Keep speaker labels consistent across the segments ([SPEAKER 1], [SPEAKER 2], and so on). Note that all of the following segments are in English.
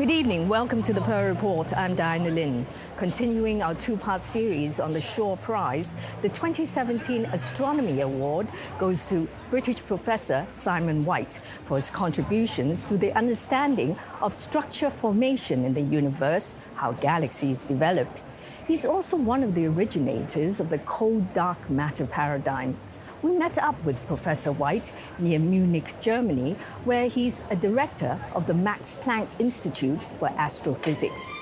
[SPEAKER 1] Good evening. Welcome to the Pearl Report. I'm Diana Lin. Continuing our two-part series on the Shaw Prize, the 2017 Astronomy Award goes to British professor Simon White for his contributions to the understanding of structure formation in the universe, how galaxies develop. He's also one of the originators of the cold dark matter paradigm. We met up with Professor White near Munich, Germany, where he's a director of the Max Planck Institute for Astrophysics.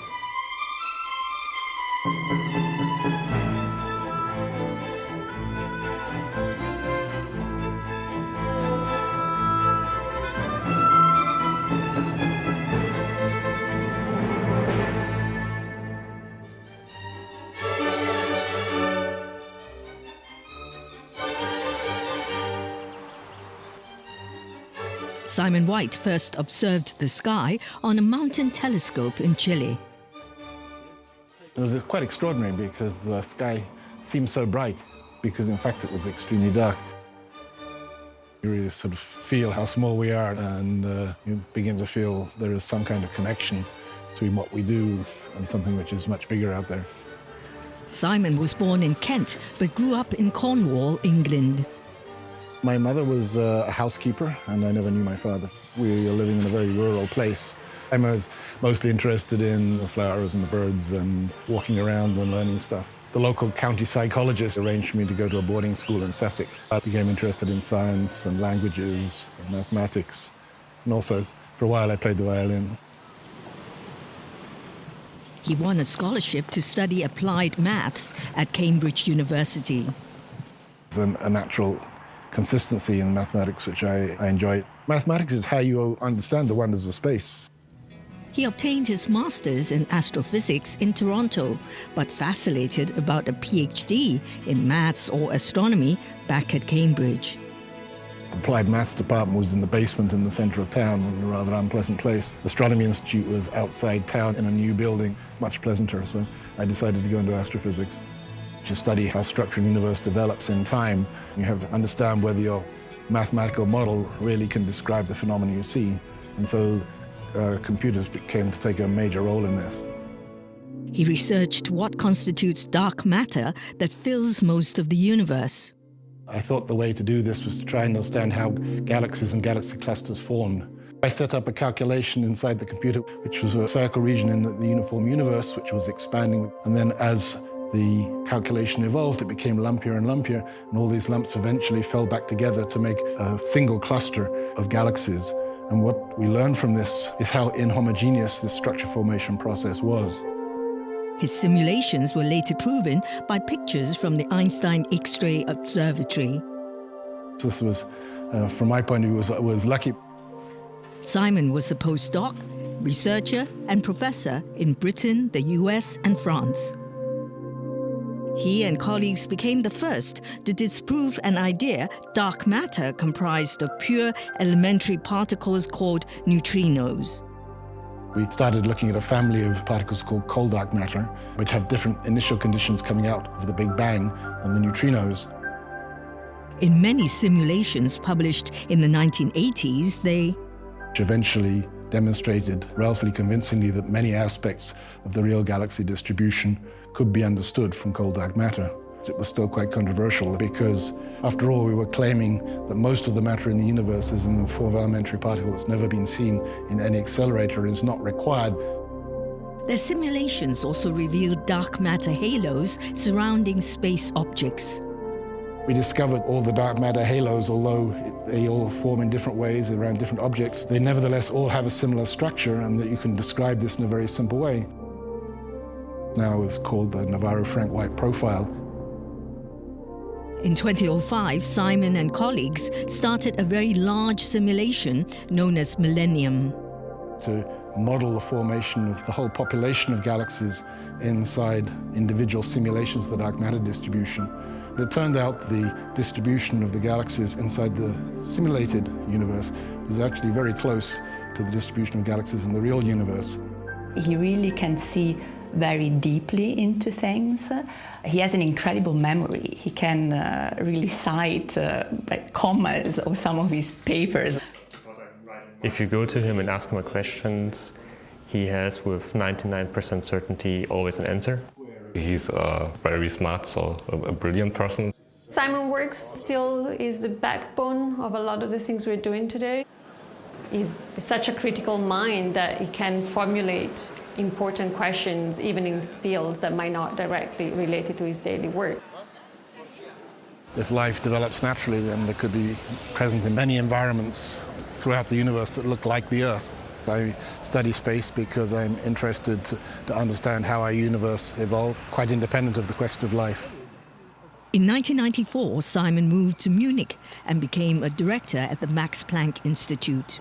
[SPEAKER 1] Simon White first observed the sky on a mountain telescope in Chile.
[SPEAKER 2] It was quite extraordinary because the sky seemed so bright, because in fact it was extremely dark. You really sort of feel how small we are, and you begin to feel there is some kind of connection between what we do and something which is much bigger out there.
[SPEAKER 1] Simon was born in Kent, but grew up in Cornwall, England.
[SPEAKER 2] My mother was a housekeeper, and I never knew my father. We were living in a very rural place. I was mostly interested in the flowers and the birds and walking around and learning stuff. The local county psychologist arranged for me to go to a boarding school in Sussex. I became interested in science and languages and mathematics, and also, for a while, I played the violin.
[SPEAKER 1] He won a scholarship to study applied maths at Cambridge University.
[SPEAKER 2] It's a natural consistency in mathematics, which I enjoy. Mathematics is how you understand the wonders of space.
[SPEAKER 1] He obtained his master's in astrophysics in Toronto, but fascinated about a PhD in maths or astronomy back at Cambridge.
[SPEAKER 2] The applied maths department was in the basement in the center of town. It was a rather unpleasant place. The Astronomy Institute was outside town in a new building, much pleasanter, so I decided to go into astrophysics. To study how structure in the universe develops in time, you have to understand whether your mathematical model really can describe the phenomena you see. And so computers came to take a major role in this.
[SPEAKER 1] He researched what constitutes dark matter that fills most of the universe.
[SPEAKER 2] I thought the way to do this was to try and understand how galaxies and galaxy clusters formed. I set up a calculation inside the computer, which was a spherical region in the uniform universe, which was expanding. And then as the calculation evolved, it became lumpier and lumpier, and all these lumps eventually fell back together to make a single cluster of galaxies. And what we learned from this is how inhomogeneous this structure formation process was.
[SPEAKER 1] His simulations were later proven by pictures from the Einstein X-ray Observatory.
[SPEAKER 2] This was, from my point of view, was lucky.
[SPEAKER 1] Simon was a postdoc, researcher, and professor in Britain, the US, and France. He and colleagues became the first to disprove an idea dark matter comprised of pure elementary particles called neutrinos.
[SPEAKER 2] We started looking at a family of particles called cold dark matter, which have different initial conditions coming out of the Big Bang and the neutrinos.
[SPEAKER 1] In many simulations published in the 1980s, they
[SPEAKER 2] eventually demonstrated relatively convincingly that many aspects of the real galaxy distribution could be understood from cold dark matter. It was still quite controversial because, after all, we were claiming that most of the matter in the universe is in the form of elementary particle that's never been seen in any accelerator and is not required.
[SPEAKER 1] Their simulations also revealed dark matter halos surrounding space objects.
[SPEAKER 2] We discovered all the dark matter halos, although they all form in different ways around different objects, they nevertheless all have a similar structure, and that you can describe this in a very simple way. Now it's called the Navarro-Frank-White profile.
[SPEAKER 1] In 2005, Simon and colleagues started a very large simulation known as Millennium.
[SPEAKER 2] To model the formation of the whole population of galaxies inside individual simulations of the dark matter distribution. It turned out the distribution of the galaxies inside the simulated universe was actually very close to the distribution of galaxies in the real universe.
[SPEAKER 3] He really can see very deeply into things. He has an incredible memory. He can really cite commas of some of his papers.
[SPEAKER 4] If you go to him and ask him questions, He has, with 99% certainty, always an answer. He's very smart, so a brilliant person.
[SPEAKER 5] Simon works still is the backbone of a lot of the things we're doing today. He's such a critical mind that he can formulate important questions even in fields that might not directly relate to his daily work.
[SPEAKER 2] If life develops naturally, then there could be present in many environments throughout the universe that look like the Earth. I study space because I'm interested to understand how our universe evolved, quite independent of the question of life.
[SPEAKER 1] In 1994, Simon moved to Munich and became a director at the Max Planck Institute.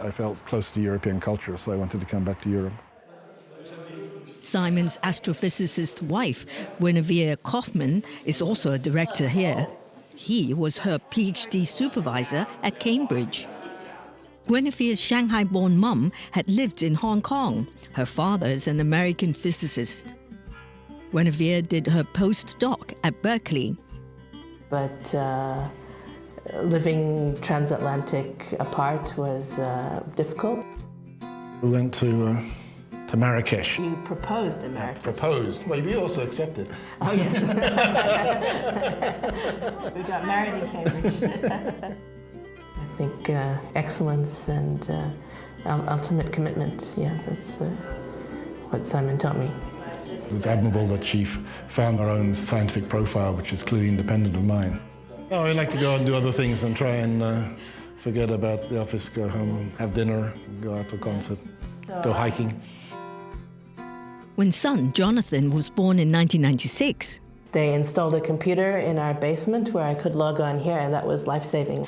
[SPEAKER 2] I felt close to European culture, so I wanted to come back to Europe.
[SPEAKER 1] Simon's astrophysicist wife, Guinevere Kaufmann, is also a director here. He was her PhD supervisor at Cambridge. Guinevere's Shanghai-born mum had lived in Hong Kong. Her father is an American physicist. Guinevere did her postdoc at Berkeley.
[SPEAKER 6] But living transatlantic apart was difficult.
[SPEAKER 2] We went to Marrakesh.
[SPEAKER 6] You proposed in Marrakesh.
[SPEAKER 2] Proposed? Well, you also accepted.
[SPEAKER 6] Oh, yes. We got married in Cambridge. I think excellence and ultimate commitment, yeah, that's what Simon taught me.
[SPEAKER 2] It was admirable that she found her own scientific profile, which is clearly independent of mine. Oh, I like to go and do other things and try and forget about the office, go home, have dinner, go out to a concert, go hiking.
[SPEAKER 1] When son Jonathan was born in 1996,
[SPEAKER 6] they installed a computer in our basement where I could log on here, and that was life-saving.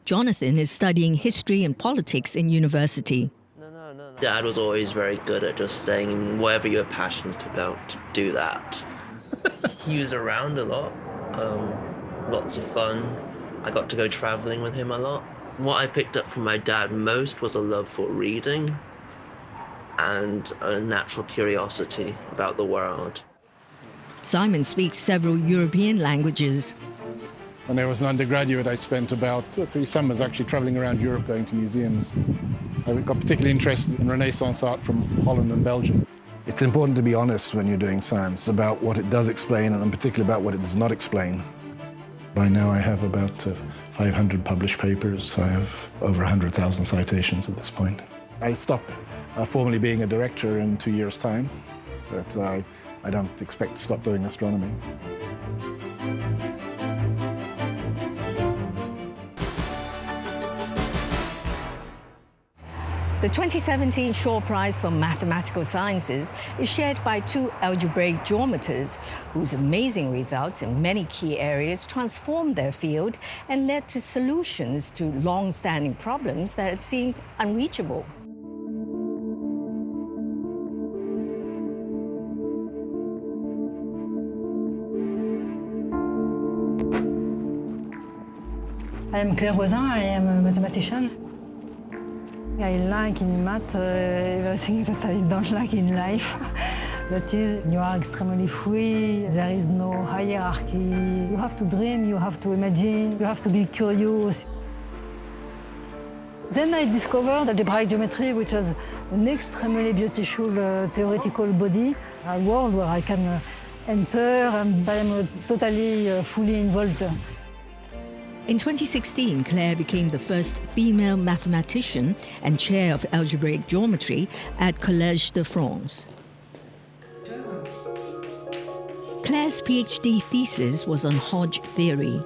[SPEAKER 1] Jonathan is studying history and politics in university.
[SPEAKER 7] Dad was always very good at just saying, whatever you're passionate about, do that. He was around a lot, lots of fun. I got to go traveling with him a lot. What I picked up from my dad most was a love for reading and a natural curiosity about the world.
[SPEAKER 1] Simon speaks several European languages.
[SPEAKER 2] When I was an undergraduate, I spent about 2 or 3 summers actually traveling around Europe, going to museums. I got particularly interested in Renaissance art from Holland and Belgium. It's important to be honest when you're doing science about what it does explain and particularly about what it does not explain. By now I have about 500 published papers. I have over 100,000 citations at this point. I stop formally being a director in 2 years' time, but I don't expect to stop doing astronomy.
[SPEAKER 1] The 2017 Shaw Prize for Mathematical Sciences is shared by 2 algebraic geometers whose amazing results in many key areas transformed their field and led to solutions to long-standing problems that had seemed unreachable.
[SPEAKER 8] I am Claire Voisin, I am a mathematician. I like in math everything that I don't like in life. That is, you are extremely free, there is no hierarchy. You have to dream, you have to imagine, you have to be curious. Then I discovered algebraic geometry, which is an extremely beautiful theoretical body, a world where I can enter and I am totally fully involved.
[SPEAKER 1] In 2016, Claire became the first female mathematician and chair of algebraic geometry at Collège de France. Claire's PhD thesis was on Hodge theory.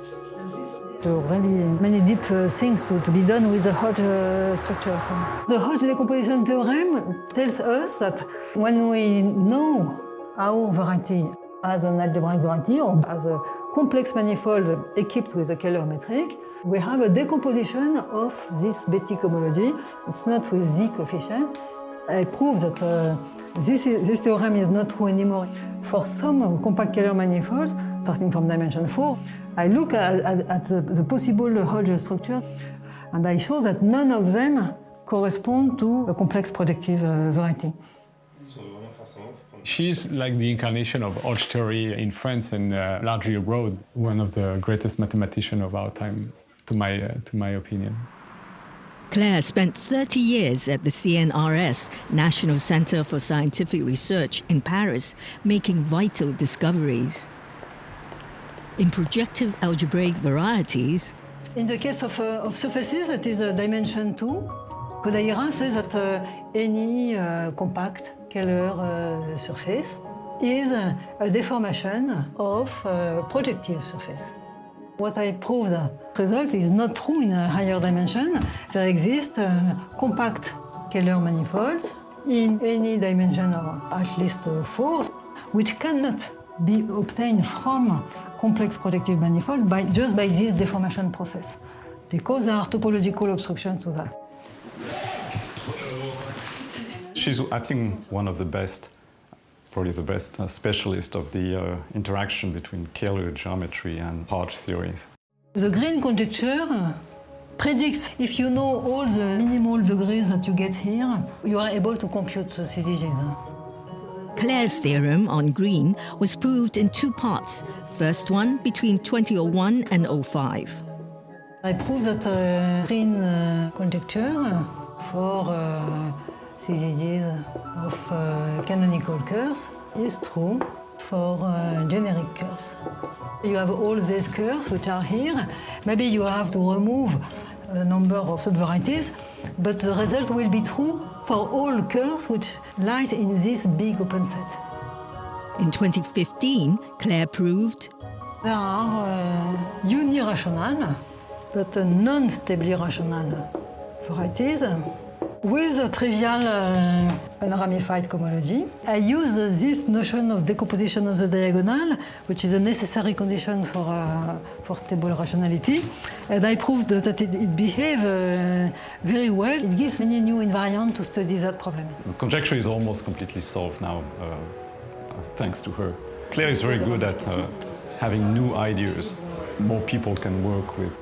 [SPEAKER 8] So really many deep things to be done with the Hodge structures. The Hodge decomposition theorem tells us that when we know our variety as an algebraic variety or as a complex manifold equipped with a Kähler metric, we have a decomposition of this Betti cohomology. It's not with Z coefficient. I prove that this theorem is not true anymore. For some compact Kähler manifolds, starting from dimension 4, I look at the possible Hodge structures, and I show that none of them correspond to a complex projective variety.
[SPEAKER 9] She's like the incarnation of Hodge theory in France and largely abroad, one of the greatest mathematicians of our time, to my opinion.
[SPEAKER 1] Claire spent 30 years at the CNRS, National Center for Scientific Research in Paris, making vital discoveries. In projective algebraic varieties,
[SPEAKER 8] in the case of surfaces, it is a dimension 2. Kodaira says that any compact Kähler surface is a deformation of projective surface. What I proved result is not true in a higher dimension. There exist compact Kähler manifolds in any dimension of at least 4, which cannot be obtained from complex projective manifold just by this deformation process, because there are topological obstructions to that.
[SPEAKER 9] She's, I think, one of the best, probably the best specialist of the interaction between Kähler geometry and Hodge theories.
[SPEAKER 8] The green conjecture predicts if you know all the minimal degrees that you get here, you are able to compute CZGs.
[SPEAKER 1] Claire's theorem on green was proved in 2 parts. First one between 2001 and 05.
[SPEAKER 8] I proved that green conjecture for CZGs of canonical curves is true for generic curves. You have all these curves which are here. Maybe you have to remove a number of subvarieties, but the result will be true for all curves which lie in this big open set.
[SPEAKER 1] In 2015, Claire proved
[SPEAKER 8] there are unirational but non-stably rational varieties with a trivial unramified cohomology. I use this notion of decomposition of the diagonal, which is a necessary condition for stable rationality, and I proved that it behaves very well. It gives many new invariants to study that problem.
[SPEAKER 9] The conjecture is almost completely solved now, thanks to her. Claire is very good at having new ideas more people can work with.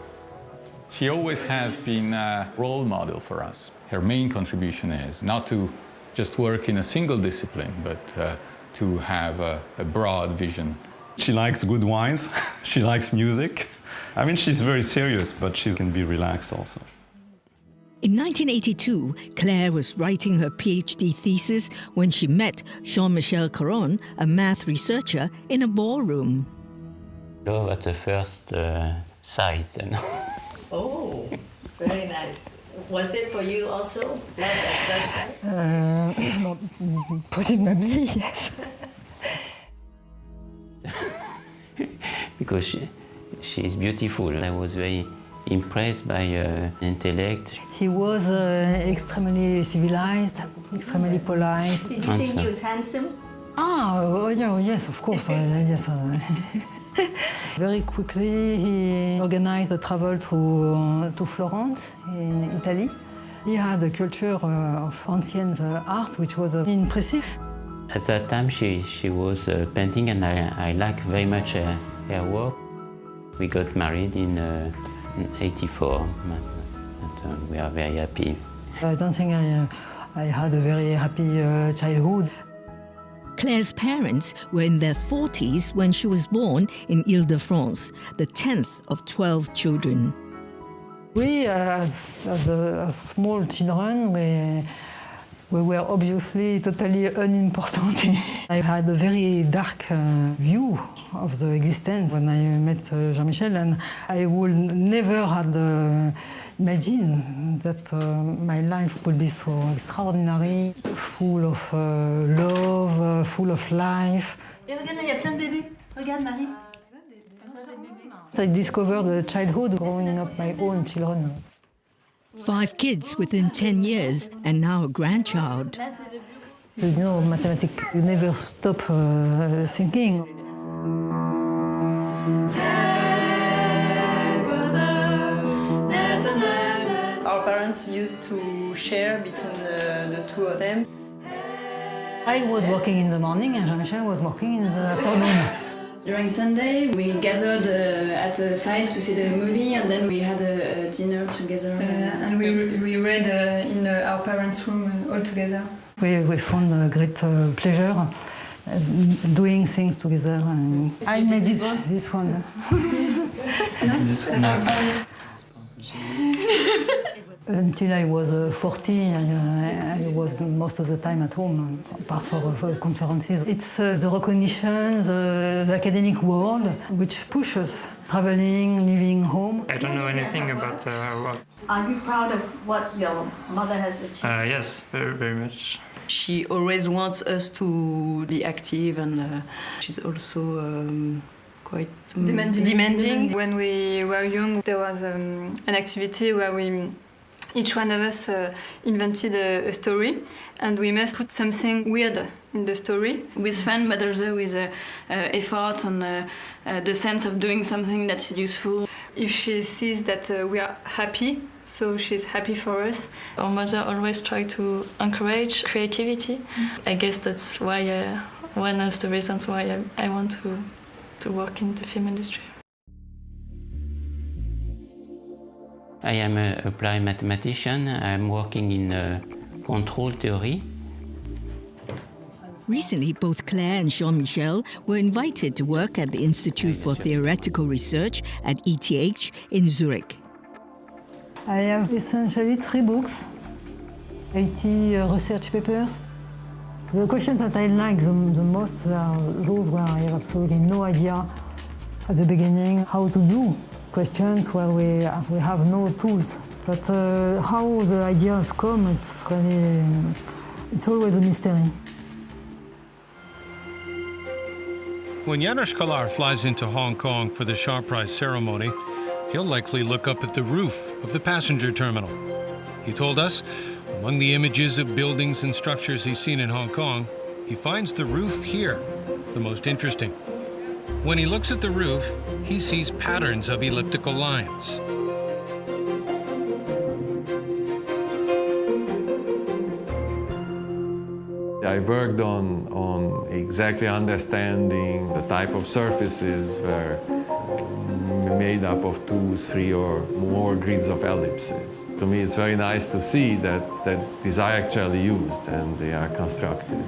[SPEAKER 10] She always has been a role model for us. Her main contribution is not to just work in a single discipline, but to have a broad vision.
[SPEAKER 9] She likes good wines, she likes music. I mean, she's very serious, but she can be relaxed also.
[SPEAKER 1] In 1982, Claire was writing her PhD thesis when she met Jean-Michel Caron, a math researcher, in a ballroom.
[SPEAKER 11] Love at the first sight.
[SPEAKER 1] Oh, very nice. Was it for you also? Love at first sight?
[SPEAKER 8] Possibly, yes.
[SPEAKER 11] Because she is beautiful. I was very impressed by her intellect.
[SPEAKER 8] He was extremely civilized, extremely polite.
[SPEAKER 1] Did you think he was handsome?
[SPEAKER 8] Yes, of course. Yes. Very quickly, he organized a travel to Florence, in Italy. He had a culture of ancient art, which was impressive.
[SPEAKER 11] At that time, she was painting, and I liked very much her work. We got married in '84, and we are very happy.
[SPEAKER 8] I don't think I had a very happy childhood.
[SPEAKER 1] Claire's parents were in their 40s when she was born in Ile-de-France, the 10th of 12 children.
[SPEAKER 8] We, as small children, we were obviously totally unimportant. I had a very dark view of the existence when I met Jean-Michel, and I would never have imagined that my life would be so extraordinary, full of love, full of life.
[SPEAKER 12] Et regarde là, il y a plein de bébés. Regarde, Marie.
[SPEAKER 8] I discovered childhood growing up my own children.
[SPEAKER 1] 5 kids within 10 years and now a grandchild.
[SPEAKER 8] You know, mathematics, you never stop thinking.
[SPEAKER 13] Our parents used to share between the two of them.
[SPEAKER 8] I was working in the morning and Jean-Michel was working in the afternoon.
[SPEAKER 12] During Sunday, we gathered at 5 to see the movie, and then we had a dinner together.
[SPEAKER 13] And we read in our parents' room all together.
[SPEAKER 8] We found a great pleasure doing things together. I made this one.
[SPEAKER 11] This one.
[SPEAKER 8] Until I was 40, I was most of the time at home, apart for conferences. It's the recognition, the academic world, which pushes traveling, living home.
[SPEAKER 14] I don't know anything about her work.
[SPEAKER 15] Are you proud of what your mother has achieved?
[SPEAKER 14] Yes, very, very much.
[SPEAKER 13] She always wants us to be active, and she's also quite demanding.
[SPEAKER 12] When we were young, there was an activity where each one of us invented a story, and we must put something weird in the story.
[SPEAKER 13] With fun, but also with effort and the sense of doing something that's useful.
[SPEAKER 12] If she sees that we are happy, so she's happy for us.
[SPEAKER 16] Our mother always tried to encourage creativity. I guess that's why one of the reasons why I want to work in the film industry.
[SPEAKER 11] I am an applied mathematician. I'm working in control theory.
[SPEAKER 1] Recently, both Claire and Jean-Michel were invited to work at the Institute for Theoretical Research at ETH in Zurich.
[SPEAKER 8] I have essentially 3 books, 80 research papers. The questions that I like the most are those where I have absolutely no idea at the beginning how to do questions where we have no tools. But how the ideas come, it's always a mystery.
[SPEAKER 17] When Janos Kalar flies into Hong Kong for the Shaw Prize ceremony, he'll likely look up at the roof of the passenger terminal. He told us, among the images of buildings and structures he's seen in Hong Kong, he finds the roof here the most interesting. When he looks at the roof, he sees patterns of elliptical lines.
[SPEAKER 18] I worked on exactly understanding the type of surfaces were made up of 2, 3 or more grids of ellipses. To me, it's very nice to see that these are actually used and they are constructed.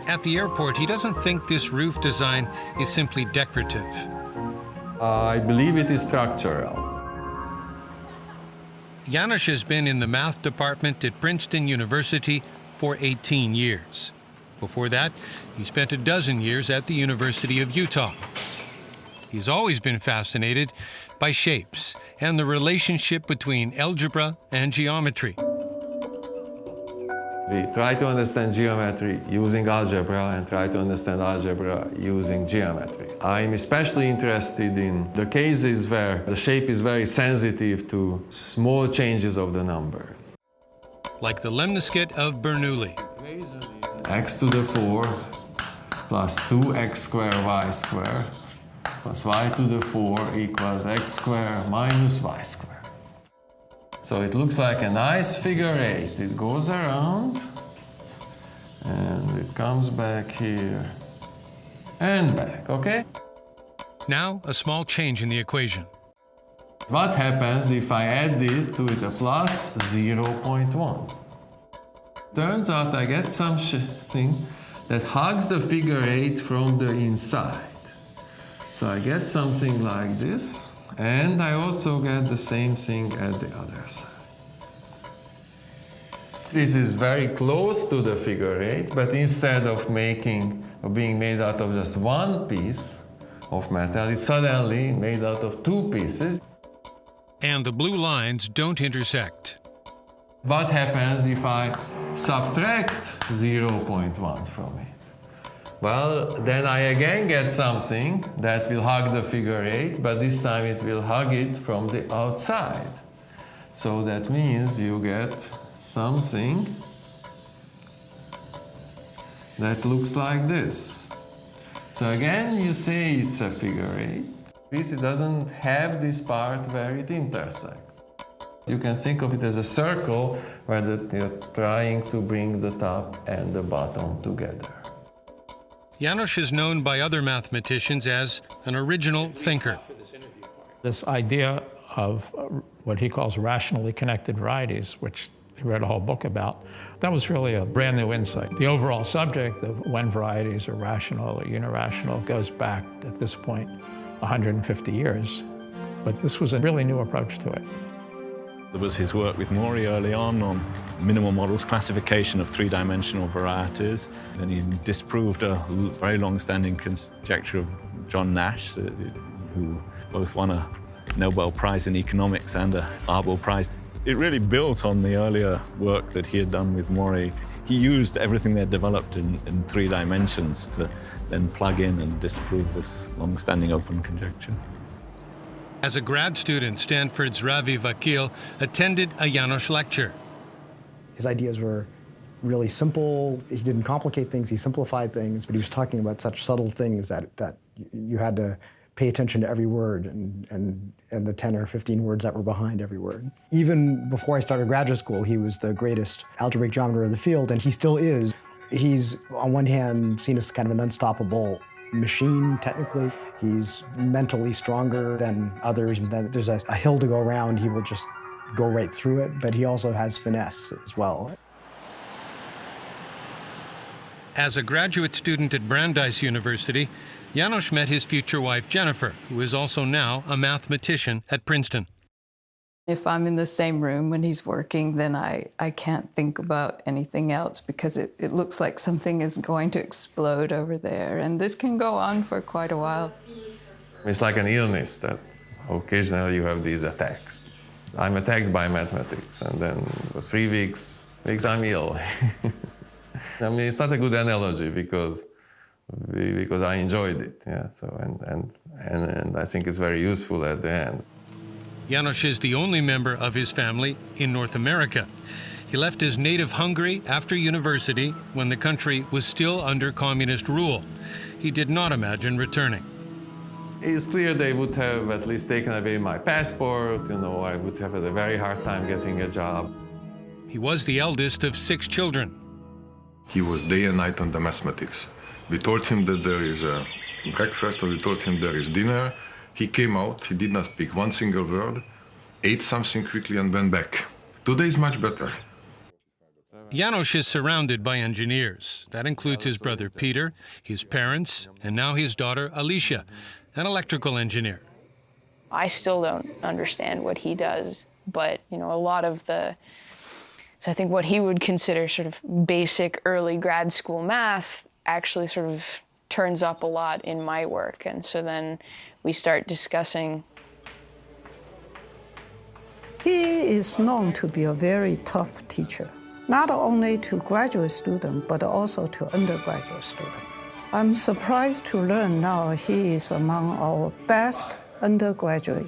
[SPEAKER 17] At the airport, he doesn't think this roof design is simply decorative.
[SPEAKER 18] I believe it is structural.
[SPEAKER 17] Janos has been in the math department at Princeton University for 18 years. Before that, he spent a dozen years at the University of Utah. He's always been fascinated by shapes and the relationship between algebra and geometry.
[SPEAKER 18] We try to understand geometry using algebra and try to understand algebra using geometry. I'm especially interested in the cases where the shape is very sensitive to small changes of the numbers.
[SPEAKER 17] Like the lemniscate of Bernoulli.
[SPEAKER 18] X to the 4 plus 2x squared y squared plus y to the 4 equals x squared minus y squared. So it looks like a nice figure 8. It goes around and it comes back here and back, okay?
[SPEAKER 17] Now, a small change in the equation.
[SPEAKER 18] What happens if I add it to it a plus 0.1? Turns out I get something that hugs the figure 8 from the inside. So I get something like this, and I also get the same thing at the other side. This is very close to the figure 8, but instead of being made out of just one piece of metal, it's suddenly made out of 2 pieces.
[SPEAKER 17] And the blue lines don't intersect.
[SPEAKER 18] What happens if I subtract 0.1 from it? Well, then I again get something that will hug the figure 8, but this time it will hug it from the outside. So that means you get something that looks like this. So again, you say it's a figure 8. It doesn't have this part where it intersects. You can think of it as a circle where you're trying to bring the top and the bottom together.
[SPEAKER 17] Janos is known by other mathematicians as an original thinker.
[SPEAKER 19] This idea of what he calls rationally connected varieties, which he wrote a whole book about, that was really a brand new insight. The overall subject of when varieties are rational or unirational goes back, at this point, 150 years. But this was a really new approach to it.
[SPEAKER 20] There was his work with Maury early on minimal models, classification of three-dimensional varieties. And he disproved a very long-standing conjecture of John Nash, who both won a Nobel Prize in economics and a Arbel Prize. It really built on the earlier work that he had done with Maury. He used everything they'd developed in 3 dimensions to then plug in and disprove this long-standing open conjecture.
[SPEAKER 17] As a grad student, Stanford's Ravi Vakil attended a János lecture.
[SPEAKER 21] His ideas were really simple. He didn't complicate things, he simplified things, but he was talking about such subtle things that you had to pay attention to every word and the 10 or 15 words that were behind every word. Even before I started graduate school, he was the greatest algebraic geometer of the field, and he still is. He's, on one hand, seen as kind of an unstoppable machine, technically. He's mentally stronger than others, and then there's a hill to go around. He will just go right through it, but he also has finesse as well.
[SPEAKER 17] As a graduate student at Brandeis University, János met his future wife, Jennifer, who is also now a mathematician at Princeton.
[SPEAKER 22] If I'm in the same room when he's working, then I can't think about anything else because it looks like something is going to explode over there. And this can go on for quite a while.
[SPEAKER 18] It's like an illness that occasionally you have these attacks. I'm attacked by mathematics, and then for 3 weeks I'm ill. I mean, it's not a good analogy because I enjoyed it, yeah. So and I think it's very useful at the end.
[SPEAKER 17] János is the only member of his family in North America. He left his native Hungary after university when the country was still under communist rule. He did not imagine returning.
[SPEAKER 18] It's clear they would have at least taken away my passport. You know, I would have had a very hard time getting a job.
[SPEAKER 17] He was the eldest of 6 children.
[SPEAKER 23] He was day and night on the mathematics. We told him that there is a breakfast, or we told him there is dinner. He came out, he did not speak one single word, ate something quickly and went back. Today is much better.
[SPEAKER 17] János is surrounded by engineers. That includes his brother Peter, his parents, and now his daughter Alicia, an electrical engineer.
[SPEAKER 24] I still don't understand what he does, but you know, a lot of so I think what he would consider sort of basic early grad school math actually sort of turns up a lot in my work, and so then we start discussing.
[SPEAKER 25] He is known to be a very tough teacher, not only to graduate students, but also to undergraduate students. I'm surprised to learn now he is among our best undergraduate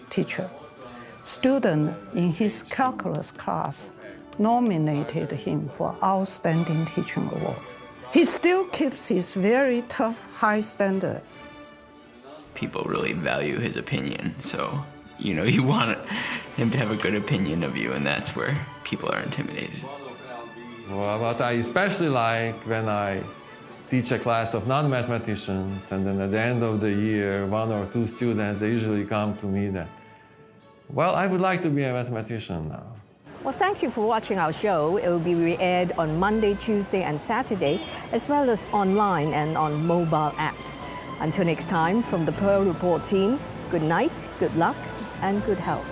[SPEAKER 25] teacher. Students in his calculus class nominated him for Outstanding Teaching Award. He still keeps his very tough, high standard.
[SPEAKER 26] People really value his opinion, so you want him to have a good opinion of you, and that's where people are intimidated.
[SPEAKER 18] Well, what I especially like when I teach a class of non-mathematicians, and then at the end of the year, 1 or 2 students, they usually come to me that, well, I would like to be a mathematician now.
[SPEAKER 1] Well, thank you for watching our show. It will be re-aired on Monday, Tuesday, and Saturday, as well as online and on mobile apps. Until next time, from the Pearl Report team, good night, good luck, and good health.